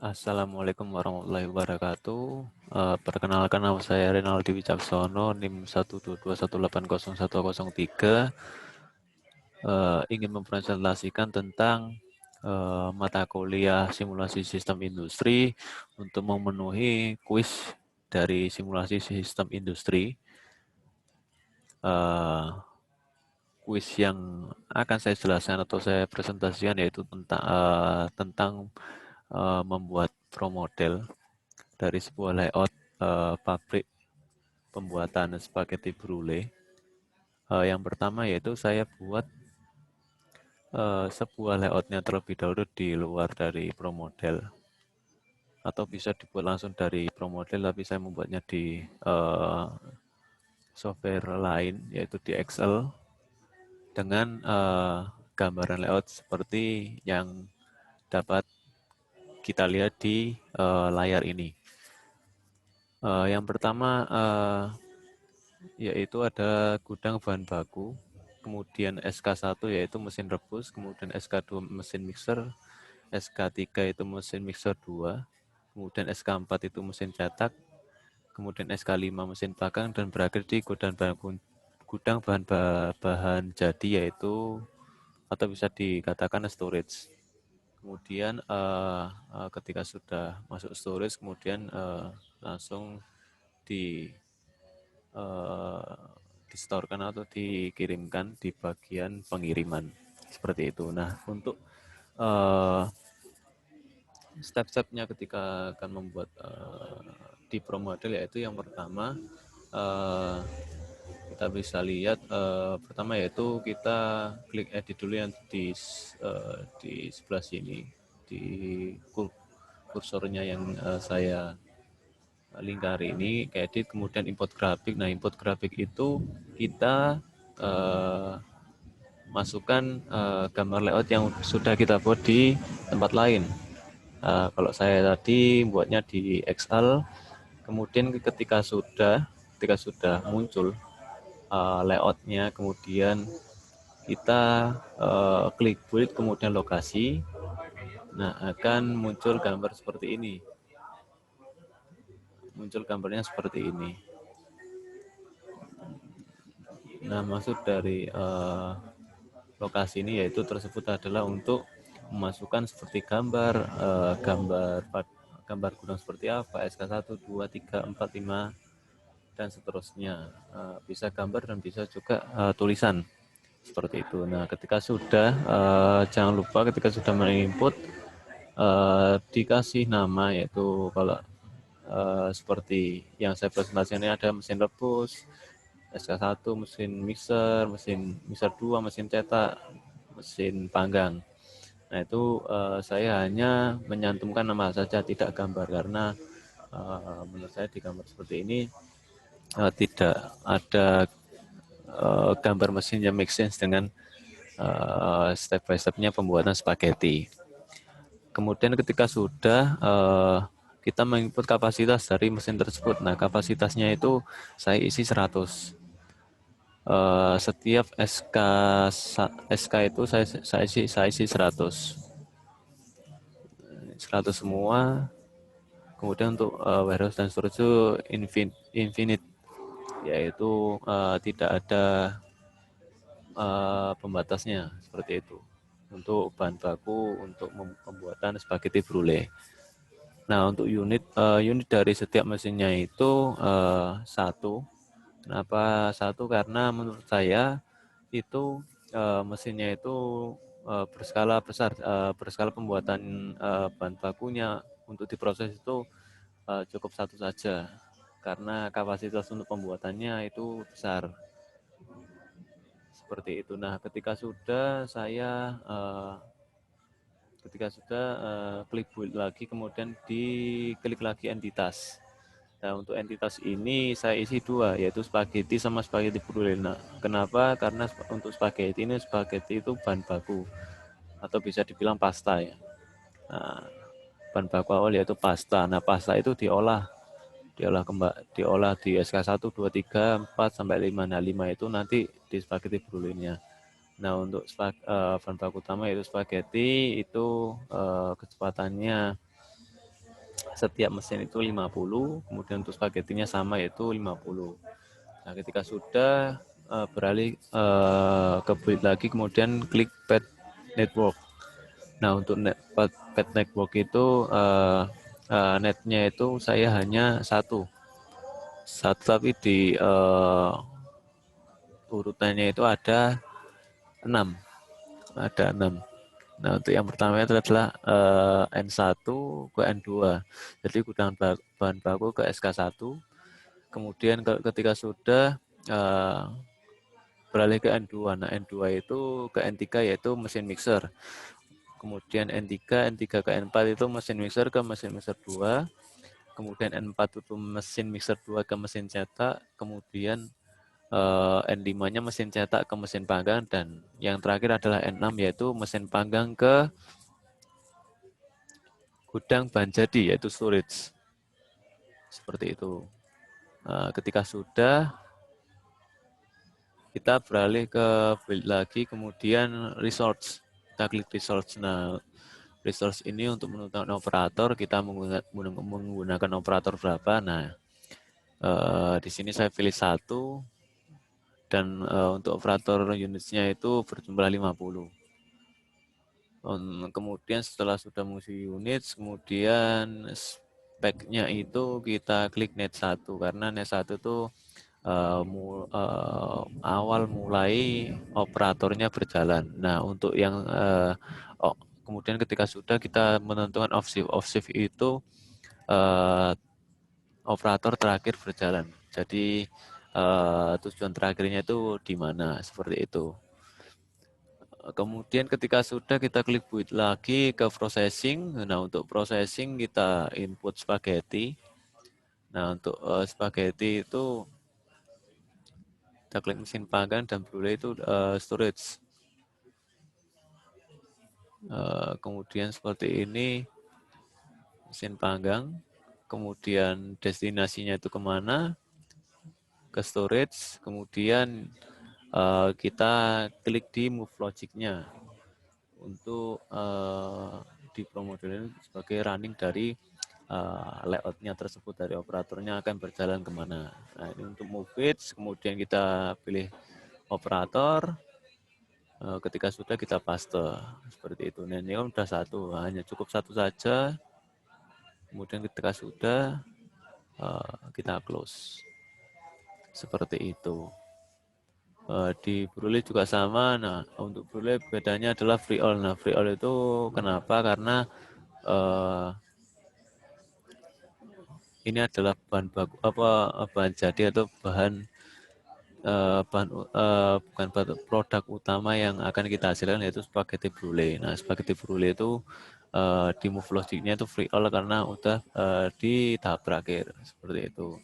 Assalamualaikum warahmatullahi wabarakatuh. Perkenalkan nama saya Renaldi Wicaksono, NIM 122180103. Ingin mempresentasikan tentang mata kuliah simulasi sistem industri untuk memenuhi kuis dari simulasi sistem industri. Kuis yang akan saya jelaskan atau saya presentasikan yaitu tentang membuat pro model dari sebuah layout pabrik pembuatan spaghetti brulee. Yang pertama yaitu saya buat sebuah layoutnya terlebih dahulu di luar dari pro model, atau bisa dibuat langsung dari pro model, tapi saya membuatnya di software lain yaitu di Excel dengan gambaran layout seperti yang dapat kita lihat di layar ini. Yang pertama yaitu ada gudang bahan baku, kemudian SK1 yaitu mesin rebus, kemudian SK2 mesin mixer, SK3 itu mesin mixer 2, kemudian SK4 itu mesin cetak, kemudian SK5 mesin pagang, dan berakhir di gudang bahan jadi yaitu atau bisa dikatakan storage. Kemudian ketika sudah masuk storage, kemudian langsung di distorkan atau dikirimkan di bagian pengiriman seperti itu. Nah, untuk step-stepnya ketika akan membuat di pro model yaitu yang pertama kita bisa lihat pertama yaitu kita klik edit dulu yang di sebelah sini di kursornya yang saya lingkar ini ke edit, kemudian import grafik. Nah, import grafik itu kita masukkan gambar layout yang sudah kita buat di tempat lain. Kalau saya tadi buatnya di Excel, kemudian ketika sudah muncul layoutnya, kemudian kita klik build, kemudian lokasi. Nah, akan muncul gambar seperti ini. Muncul gambarnya seperti ini. Nah, maksud dari lokasi ini yaitu tersebut adalah untuk memasukkan seperti gambar gudang seperti apa, SK1, 2, 3, 4, 5, dan seterusnya. Bisa gambar dan bisa juga tulisan seperti itu. Nah, ketika sudah jangan lupa ketika sudah menginput dikasih nama, yaitu kalau seperti yang saya presentasikan ini ada mesin rebus, SK1 mesin mixer, mesin mixer 2, mesin cetak, mesin panggang. Nah, itu saya hanya menyantumkan nama saja, tidak gambar, karena menurut saya di gambar seperti ini tidak ada gambar mesin yang make sense dengan step by step-nya pembuatan spaghetti. Kemudian ketika sudah kita menginput kapasitas dari mesin tersebut. Nah, kapasitasnya itu saya isi 100. Setiap SK itu saya isi 100 semua. Kemudian untuk warehouse dan storage itu infinite, yaitu tidak ada pembatasnya seperti itu. Untuk bahan baku untuk pembuatan spaghetti brulee. Nah, untuk unit dari setiap mesinnya itu satu. Kenapa satu? Karena menurut saya itu mesinnya itu berskala besar, berskala pembuatan bahan bakunya untuk diproses itu cukup satu saja, karena kapasitas untuk pembuatannya itu besar. Seperti itu. Nah, ketika sudah klik build lagi, kemudian diklik lagi entitas. Nah, untuk entitas ini saya isi 2, yaitu spaghetti sama spaghetti brulee. Nah, kenapa? Karena untuk spaghetti itu bahan baku atau bisa dibilang pasta ya. Nah, bahan baku awal yaitu pasta. Nah, pasta itu diolah di SK1, 2, 3, 4 sampai 5. Nah, 5 itu nanti di spaghetti brulee-nya. Nah, untuk bahan baku utama yaitu spaghetti itu kecepatannya setiap mesin itu 50, kemudian untuk spaghettinya sama yaitu 50. Nah, ketika sudah beralih ke build lagi, kemudian klik pad network. Nah, untuk pad network itu netnya itu saya hanya satu tapi di urutannya itu ada 6. Ada 6. Nah, untuk yang pertama itu adalah N1 ke N2. Jadi gudang bahan baku ke SK1. Kemudian ketika sudah beralih ke N2. Nah, N2 itu ke N3 yaitu mesin mixer. Kemudian N3 ke N4 itu mesin mixer ke mesin mixer 2. Kemudian N4 itu mesin mixer 2 ke mesin cetak. Kemudian N5-nya mesin cetak ke mesin panggang, dan yang terakhir adalah N6 yaitu mesin panggang ke gudang bahan jadi yaitu storage. Seperti itu. Ketika sudah, kita beralih ke build lagi, kemudian resource. Kita klik resource. Nah, resource ini untuk menentukan operator, kita menggunakan operator berapa. Nah, di sini saya pilih 1, dan untuk operator unitsnya itu berjumlah 50. Kemudian setelah sudah mengisi unit, kemudian speknya itu kita klik net 1, karena net 1 itu awal mulai operatornya berjalan. Nah, untuk yang kemudian ketika sudah kita menentukan off shift itu operator terakhir berjalan. Jadi tujuan terakhirnya itu di mana, seperti itu. Kemudian ketika sudah, kita klik build lagi ke processing. Nah, untuk processing kita input spaghetti. Nah, untuk spaghetti itu kita klik mesin panggang, dan brule itu storage. Kemudian seperti ini mesin panggang. Kemudian destinasinya itu kemana? Ke storage. Kemudian kita klik di move logic-nya untuk dipromodalin sebagai running dari layout-nya tersebut, dari operatornya akan berjalan kemana. Nah, ini untuk move it, kemudian kita pilih operator. Ketika sudah, kita paste seperti itu. Nah, ini kan sudah satu, hanya cukup satu saja. Kemudian ketika sudah, kita close seperti itu. Di Brule juga sama. Nah, untuk Brule bedanya adalah free all. Nah, free all itu kenapa? Karena ini adalah bahan baku, bahan jadi atau bahan bukan produk utama yang akan kita hasilkan, yaitu spaghetti brulee. Nah, spaghetti brulee itu di move logic-nya itu free all karena udah di tahap terakhir, seperti itu.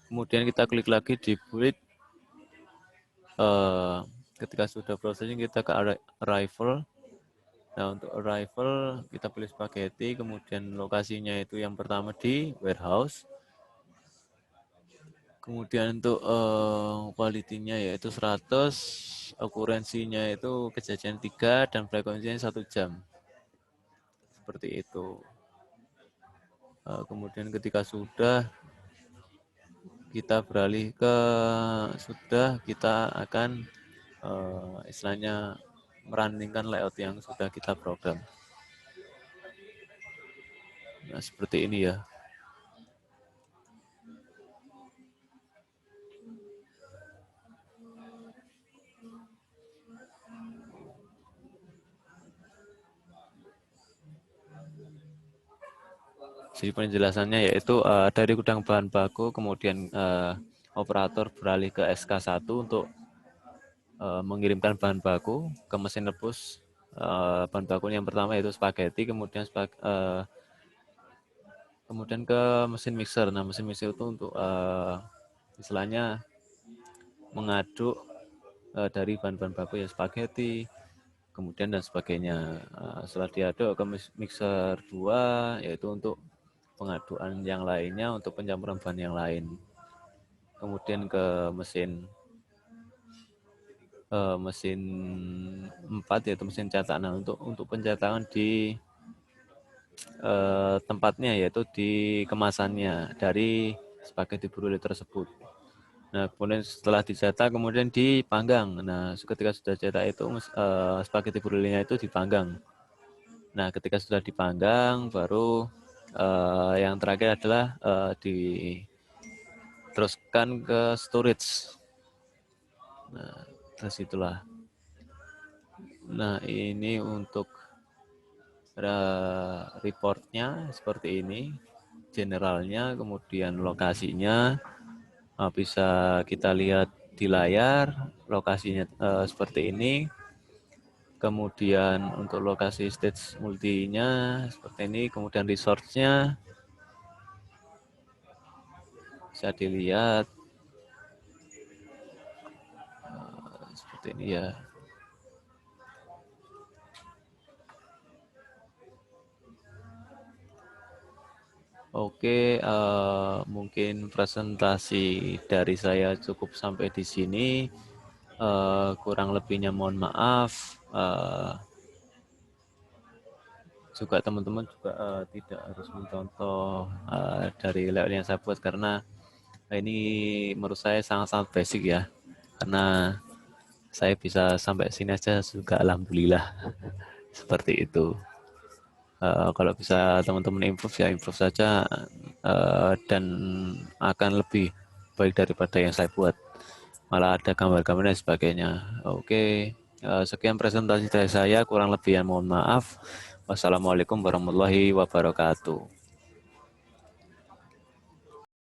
Kemudian kita klik lagi di build. Ketika sudah processing, kita ke arrival. Nah, untuk arrival kita pilih spaghetti, kemudian lokasinya itu yang pertama di warehouse. Kemudian untuk quality-nya yaitu 100, okurensinya itu kejadian 3, dan frekuensinya 1 jam. Seperti itu. Kemudian ketika sudah, kita beralih ke kita akan istilahnya meruningkan layout yang sudah kita program. Nah, seperti ini ya. Jadi penjelasannya yaitu dari gudang bahan baku, kemudian operator beralih ke SK1 untuk mengirimkan bahan baku ke mesin rebus. Bahan baku yang pertama yaitu spaghetti, kemudian ke mesin mixer. Nah, mesin mixer itu untuk istilahnya mengaduk dari bahan-bahan baku ya spaghetti, kemudian dan sebagainya. Setelah diaduk ke mixer 2, yaitu untuk pengaduan yang lainnya, untuk pencampuran bahan yang lain. Kemudian ke mesin 4 yaitu mesin cetak. Nah, untuk pencetakan di tempatnya, yaitu di kemasannya dari spaghetti brulee tersebut. Nah, kemudian setelah dicetak kemudian dipanggang. Nah, ketika sudah cetak itu spaghetti brulee-nya itu dipanggang. Nah, ketika sudah dipanggang baru yang terakhir adalah diteruskan ke storage. Nah, terus itulah. Nah, ini untuk reportnya seperti ini, generalnya, kemudian lokasinya bisa kita lihat di layar, lokasinya seperti ini. Kemudian untuk lokasi stage multinya seperti ini, kemudian resource-nya bisa dilihat seperti ini ya. Oke, mungkin presentasi dari saya cukup sampai di sini. Kurang lebihnya mohon maaf. Juga teman-teman juga tidak harus mencontoh dari layout yang saya buat, karena ini menurut saya sangat-sangat basic ya. Karena saya bisa sampai sini aja juga alhamdulillah. Seperti itu. Kalau bisa teman-teman improve ya improve saja, dan akan lebih baik daripada yang saya buat. Malah ada gambar-gambar dan sebagainya. Oke, sekian presentasi dari saya, kurang lebih yang mohon maaf. Wassalamualaikum warahmatullahi wabarakatuh.